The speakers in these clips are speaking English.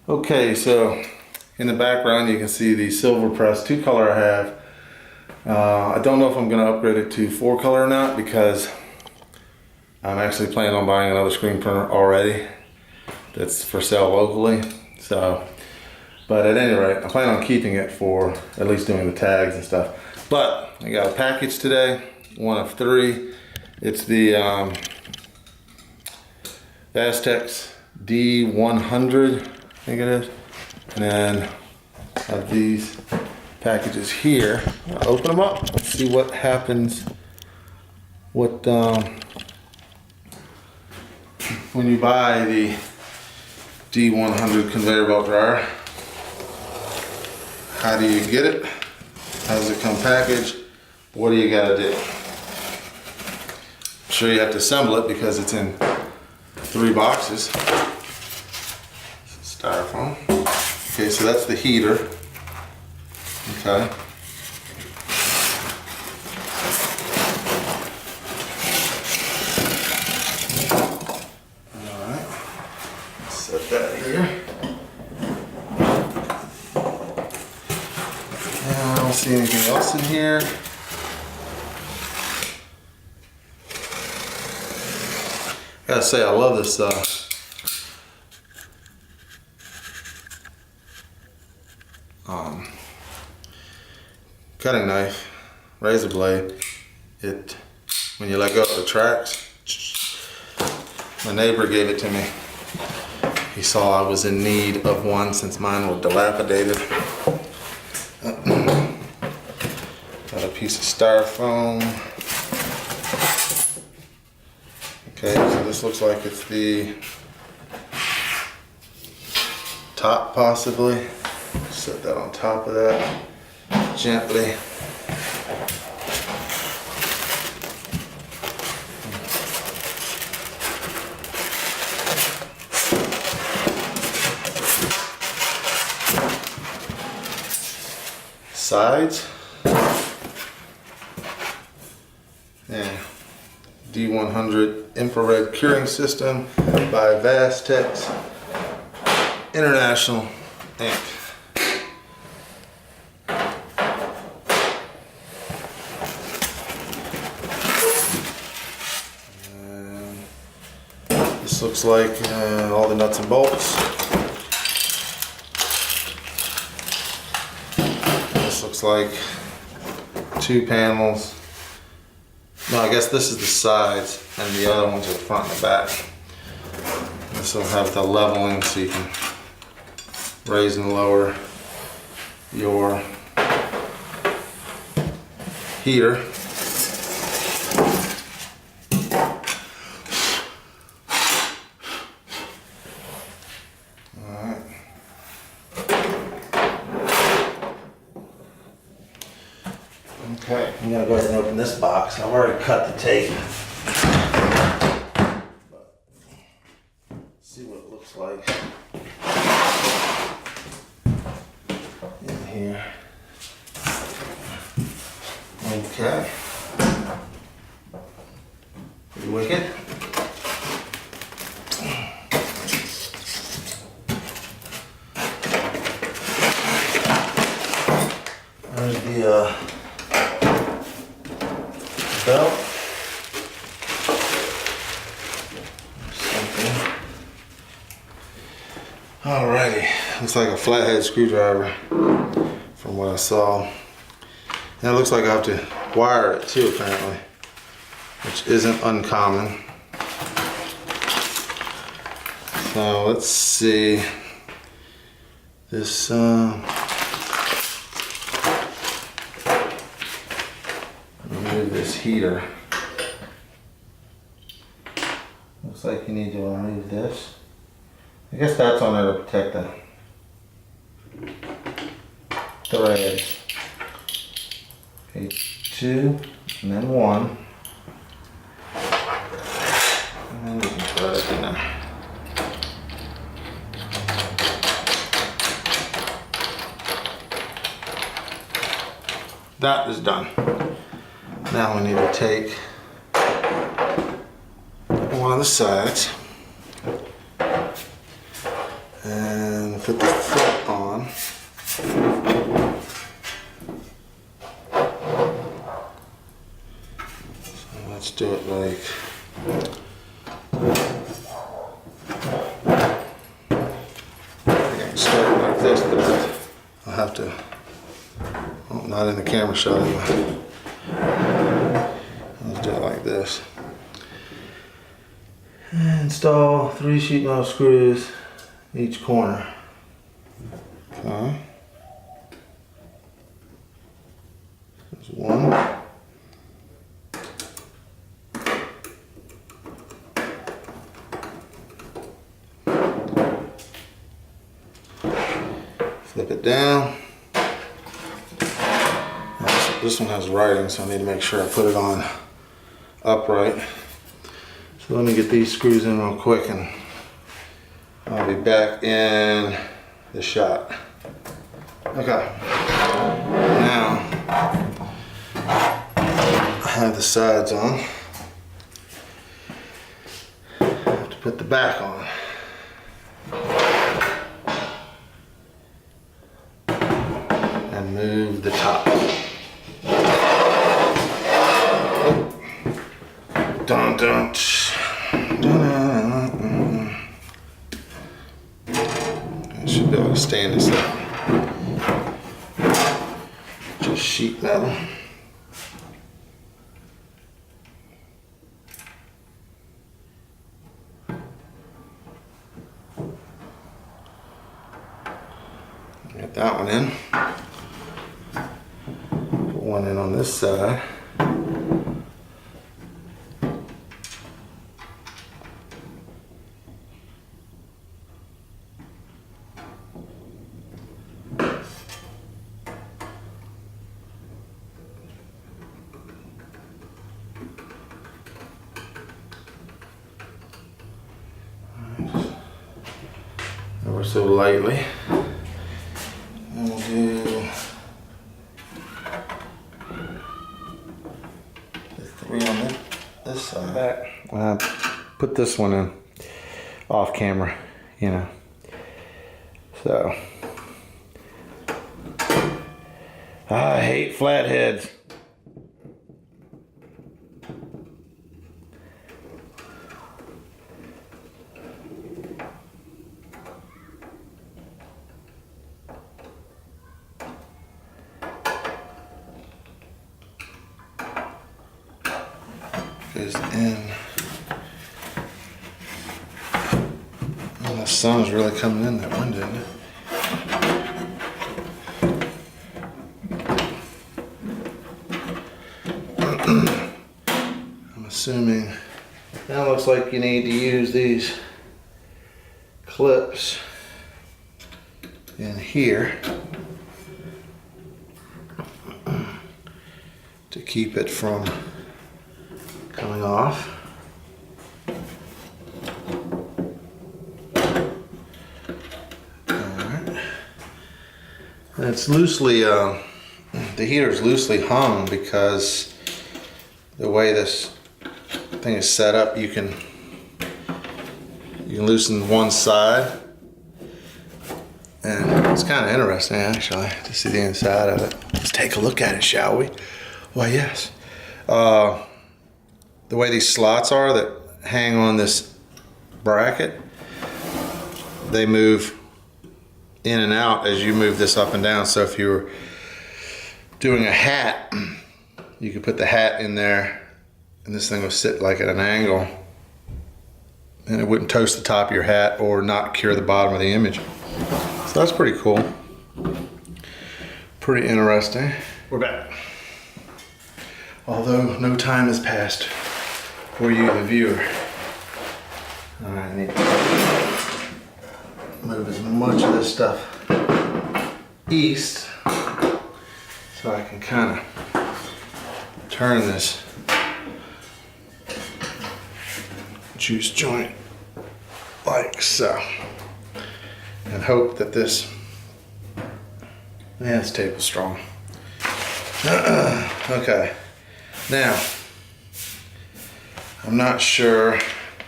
Okay, so in the background you can see the silver press, 2-color I have. I don't know if I'm going to upgrade it to 4-color or not, because I'm actually planning on buying another screen printer already that's for sale locally. So, but at any rate, I plan on keeping it for at least doing the tags and stuff. But I got a package today, one of 3. It's the Vastex D100. I think it is. And then I have these packages here. I'll open them up. Let's see what happens. What when you buy the D100 conveyor belt dryer. How do you get it? How does it come packaged? What do you gotta do? I'm sure you have to assemble it because it's in 3 boxes. Styrofoam. Okay, so that's the heater. Okay. Alright. Set that here. I don't see anything else in here. I gotta say, I love this cutting knife, razor blade. It, when you let go of the tracks, my neighbor gave it to me. He saw I was in need of one since mine were dilapidated. Got a piece of styrofoam. Okay, so this looks like it's the top possibly. Set that on top of that gently. Sides. Yeah. D100 infrared curing system by Vastex International Inc. This looks like all the nuts and bolts. This looks like 2 panels. No, I guess this is the sides and the other ones are the front and the back. This will have the leveling so you can raise and lower your heater. Okay, I'm gonna go ahead and open this box. I've already cut the tape. But see what it looks like in here. Okay. Pretty wicked. There's the belt. Something. Alrighty, looks like a flathead screwdriver from what I saw. And it looks like I have to wire it too, apparently, which isn't uncommon. So let's see. This remove this heater. Looks like you need to remove this. I guess that's on there to protect the thread. Okay, 2 and then 1. And then we can thread it in there. That is done. Now we need to take one of the sides and put the foot on. So let's do it like start like this, but I'll have to, oh, not in the camera shot anyway. Let's do it like this. Install 3 sheet metal screws each corner. Okay. There's one. Flip it down. This one has writing, so I need to make sure I put it on upright. So let me get these screws in real quick and I'll be back in the shot. Okay. Now I have the sides on. I have to put the back on. And move the top. Dun dun. I should be able to stand this up. Just sheet metal. Get that one in. Put one in on this side. Ever so lightly. And we'll do the 3 on this side. Back. Put this one in off camera, you know. So I hate flatheads. Goes in. Oh, the sun's really coming in that window, isn't it? I'm assuming now looks like you need to use these clips in here to keep it from coming off. Alright. It's loosely, the heater is loosely hung because the way this thing is set up, you can loosen one side, and it's kind of interesting actually to see the inside of it. Let's take a look at it, shall we? Why, yes. The way these slots are that hang on this bracket, they move in and out as you move this up and down. So if you were doing a hat, you could put the hat in there and this thing will sit like at an angle and it wouldn't toast the top of your hat or not cure the bottom of the image. So that's pretty cool. Pretty interesting. We're back. Although no time has passed for you, the viewer. All right, I need to move as much of this stuff east so I can kind of turn this juice joint like so, and hope that this, yeah, this table's strong. Okay, now I'm not sure.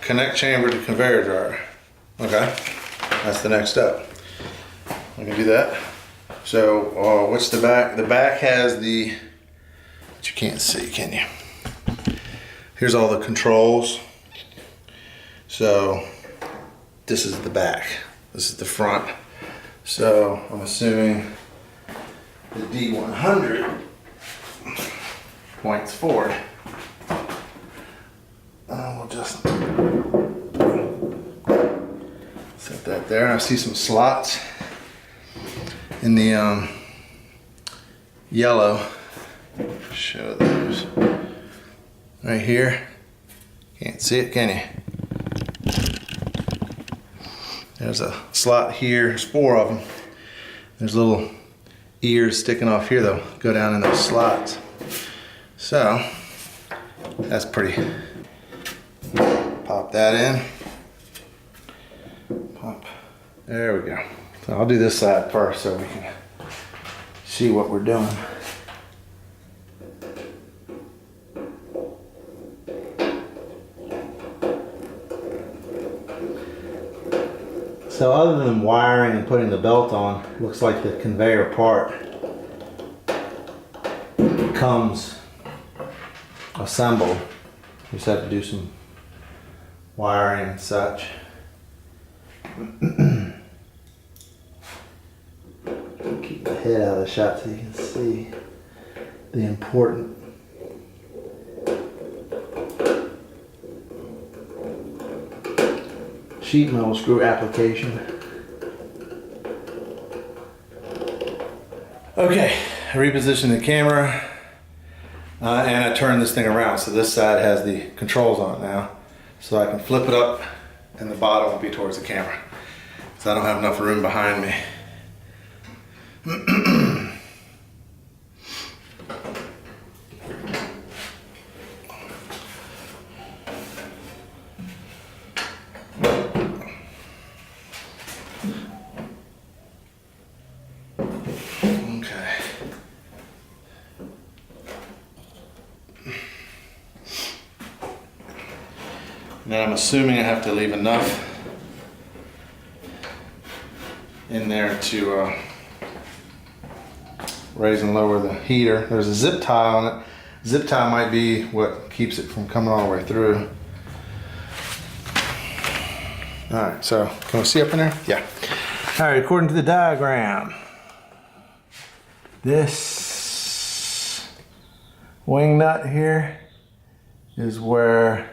Connect chamber to conveyor dryer. Okay, that's the next step. I'm gonna do that. So what's the back? The back has the, but you can't see, can you? Here's all the controls. So this is the back. This is the front. So I'm assuming the D100 points forward. We'll just set that there. I see some slots in the yellow. Show those right here. Can't see it, can you? There's a slot here. There's 4 of them. There's little ears sticking off here though. Go down in those slots. So that's pretty. Pop that in. Pop. There we go. So I'll do this side first so we can see what we're doing. So other than wiring and putting the belt on, looks like the conveyor part comes assembled. You just have to do some wiring and such. Keep the head out of the shot so you can see the important sheet metal screw application. Okay, I repositioned the camera and I turned this thing around. So this side has the controls on it now. So I can flip it up and the bottom will be towards the camera. So I don't have enough room behind me. And then I'm assuming I have to leave enough in there to raise and lower the heater. There's a zip tie on it. Zip tie might be what keeps it from coming all the way through. All right, so can we see up in there? Yeah. All right, according to the diagram, this wing nut here is where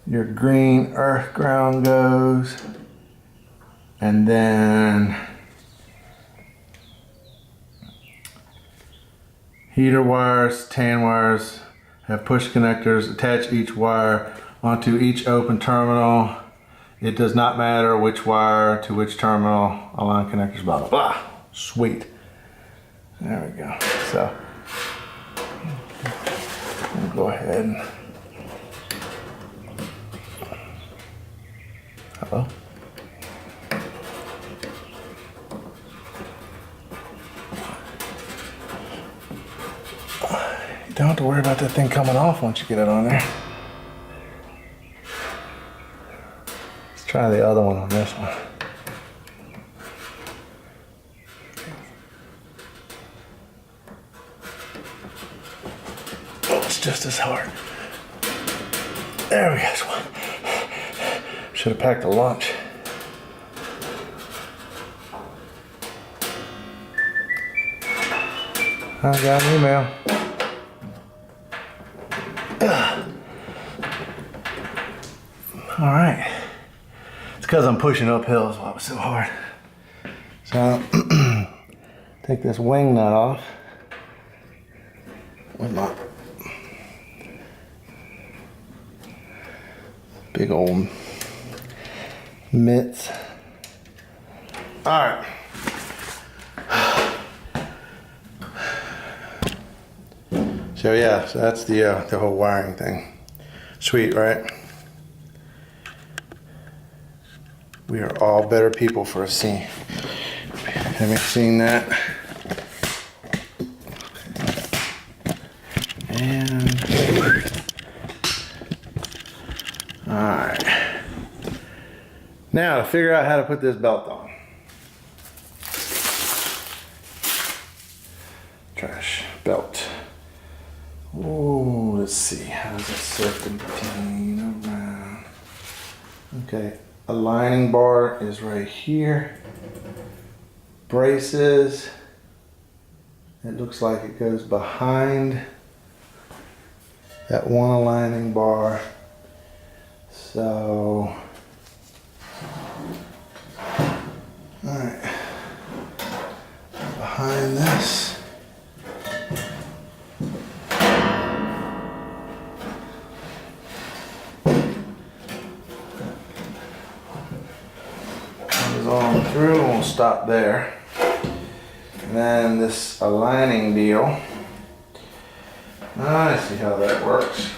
your green earth ground goes, and then heater wires, tan wires have push connectors. Attach each wire onto each open terminal. It does not matter which wire to which terminal. Align connectors, blah, blah, blah. Sweet. There we go. So, we'll go ahead and hello? You don't have to worry about that thing coming off once you get it on there. Let's try the other one on this one. Oh, it's just as hard. There we go. Should have packed a lunch. I got an email. All right. It's because I'm pushing uphill is why it was so hard. So take this wing nut off with my big old mitts. All right. So yeah, so that's the whole wiring thing. Sweet, right? We are all better people for a scene. Haven't seen that. And all right. Now to figure out how to put this belt on. Trash belt. Oh, let's see. How's it serpentine around? Okay, a lining bar is right here. Braces. It looks like it goes behind that one aligning bar. So, alright, behind this. Comes on through, and we'll stop there. And then this aligning deal. I see how that works.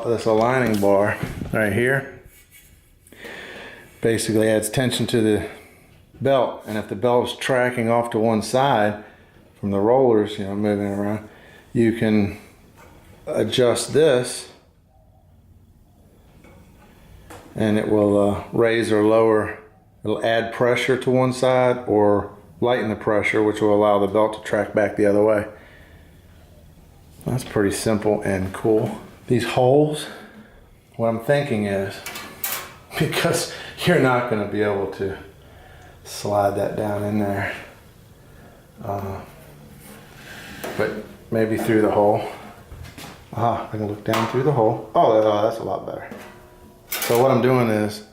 This aligning bar right here basically adds tension to the belt, and if the belt is tracking off to one side from the rollers, you know, moving around, you can adjust this and it will raise or lower. It'll add pressure to one side or lighten the pressure, which will allow the belt to track back the other way. That's pretty simple and cool. These holes, what I'm thinking is, because you're not going to be able to slide that down in there, but maybe through the hole. I can look down through the hole. Oh, that's a lot better. So what I'm doing is,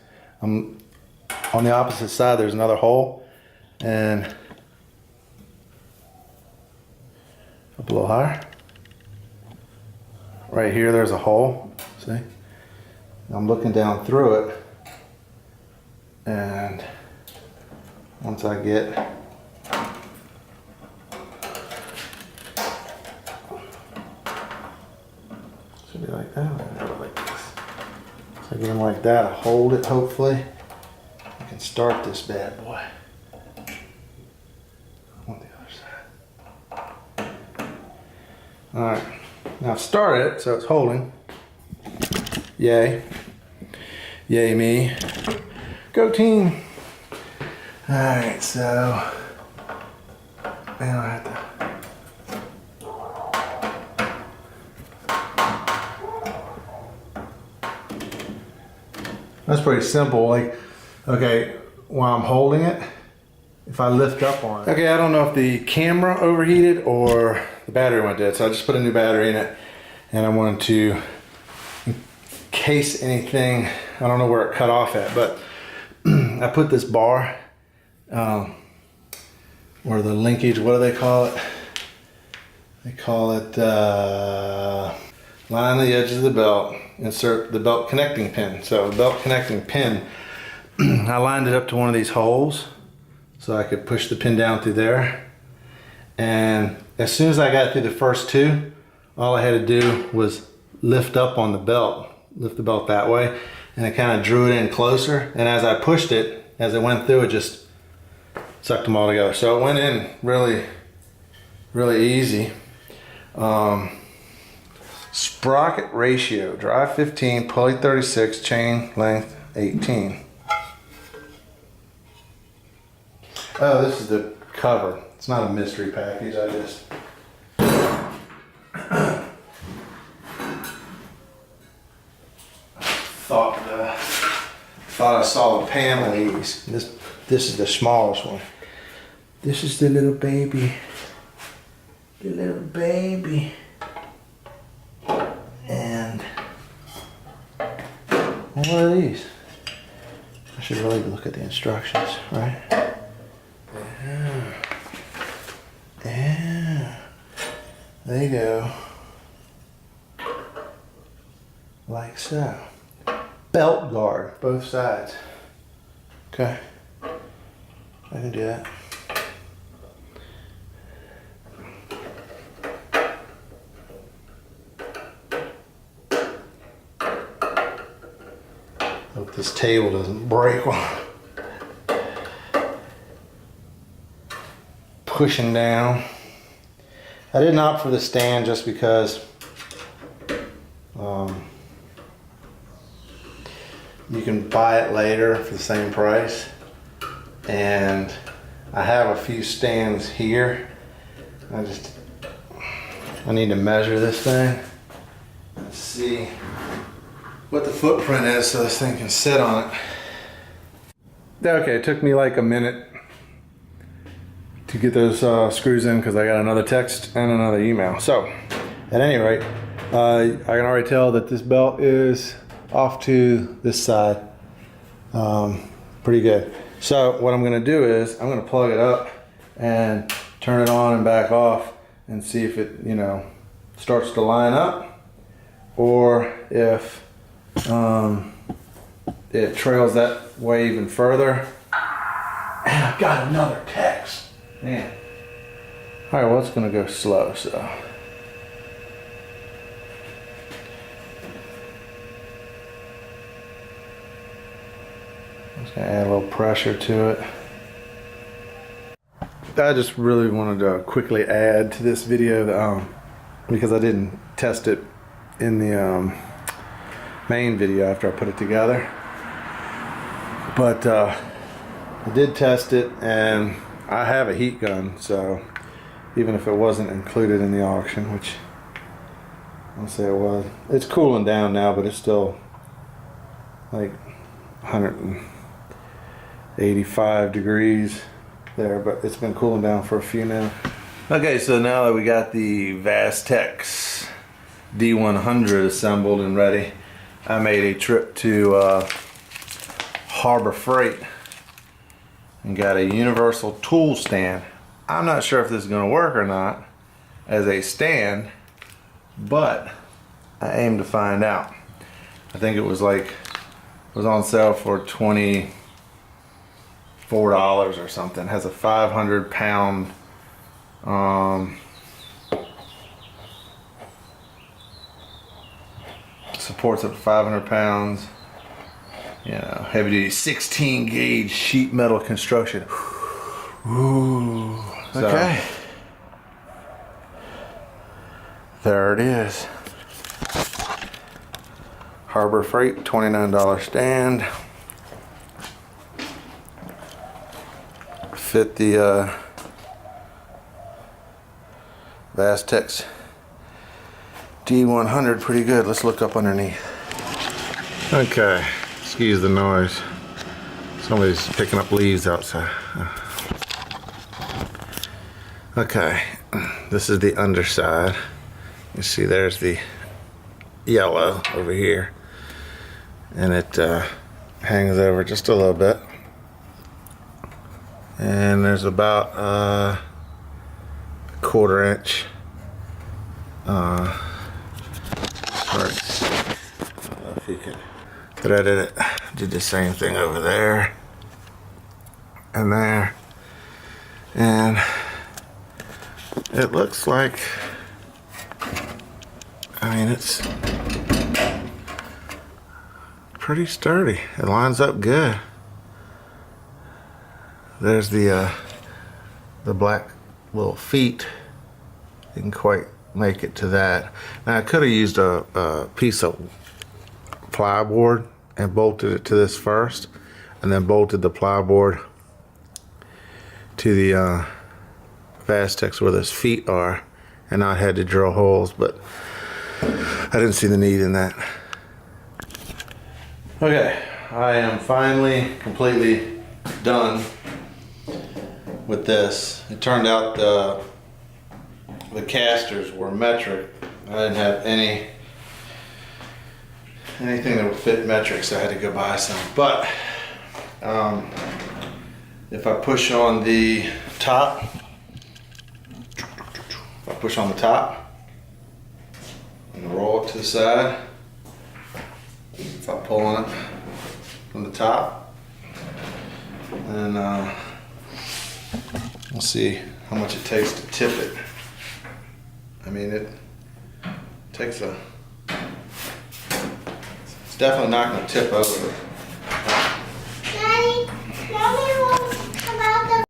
I'm on the opposite side, there's another hole, and up a little higher. Right here, there's a hole, see? I'm looking down through it, and once I get should be like that, like this. So I get them like that, I hold it, hopefully I can start this bad boy. On the other side. Alright. Now I've started it, so it's holding. Yay. Yay me. Go team. Alright, so now I have to. That's pretty simple. Like, okay, while I'm holding it, if I lift up on it. Okay, I don't know if the camera overheated or the battery went dead, so I just put a new battery in it, and I wanted to, in case anything, I don't know where it cut off at, but I put this bar, or the linkage, what do they call it? They call it, line the edge of the belt, insert the belt connecting pin. So the belt connecting pin, I lined it up to one of these holes, so I could push the pin down through there. And as soon as I got through the first two, all I had to do was lift up on the belt, lift the belt that way, and it kind of drew it in closer. And as I pushed it, as it went through, it just sucked them all together. So it went in really, really easy. Sprocket ratio, drive 15, pulley 36, chain length 18. Oh, this is the cover. It's not a mystery package, I just thought I saw a pan of these. This is the smallest one. This is the little baby. The little baby. And what are these? I should really look at the instructions, right? Yeah. Yeah. There you go. Like so. Belt guard, both sides. Okay. I can do that. Hope this table doesn't break while pushing down. I didn't opt for the stand just because you can buy it later for the same price. And I have a few stands here. I need to measure this thing. Let's see what the footprint is so this thing can sit on it. Okay, it took me like a minute to get those screws in because I got another text and another email. So, at any rate, I can already tell that this belt is off to this side. Pretty good. So what I'm going to do is I'm going to plug it up and turn it on and back off and see if it, you know, starts to line up, or if it trails that way even further. And I've got another text. Man. All right, well, it's going to go slow, so. I'm just going to add a little pressure to it. I just really wanted to quickly add to this video because I didn't test it in the main video after I put it together. But I did test it, and I have a heat gun, so even if it wasn't included in the auction, which I'll say it was, it's cooling down now, but it's still like 185 degrees there, but it's been cooling down for a few now. Okay, so now that we got the Vastex D100 assembled and ready, I made a trip to Harbor Freight and got a universal tool stand. I'm not sure if this is going to work or not as a stand, but I aim to find out. I think it was on sale for $24 or something. It has a 500 pound supports up to 500 pounds. You know, heavy duty 16 gauge sheet metal construction. Ooh. So, okay. There it is. Harbor Freight, $29 stand. Fit the Vastex D100 pretty good. Let's look up underneath. Okay. Excuse the noise. Somebody's picking up leaves outside. Okay, this is the underside. You see there's the yellow over here. And it hangs over just a little bit. And there's about a 1/4 inch. Sorry. I don't know if you can. Threaded it, did the same thing over there and there, and it looks like, I mean, it's pretty sturdy. It lines up good. There's the black little feet. Didn't quite make it to that. Now I could have used a piece of plyboard and bolted it to this first, and then bolted the plyboard to the Vastex where those feet are, and not had to drill holes, but I didn't see the need in that. Okay, I am finally completely done with this. It turned out the casters were metric. I didn't have anything that would fit metric, so I had to go buy some. But if I push on the top, and roll it to the side, if I pull on it from the top, then we'll see how much it takes to tip it. I mean, it takes a, it's definitely not going to tip over. Daddy, tell me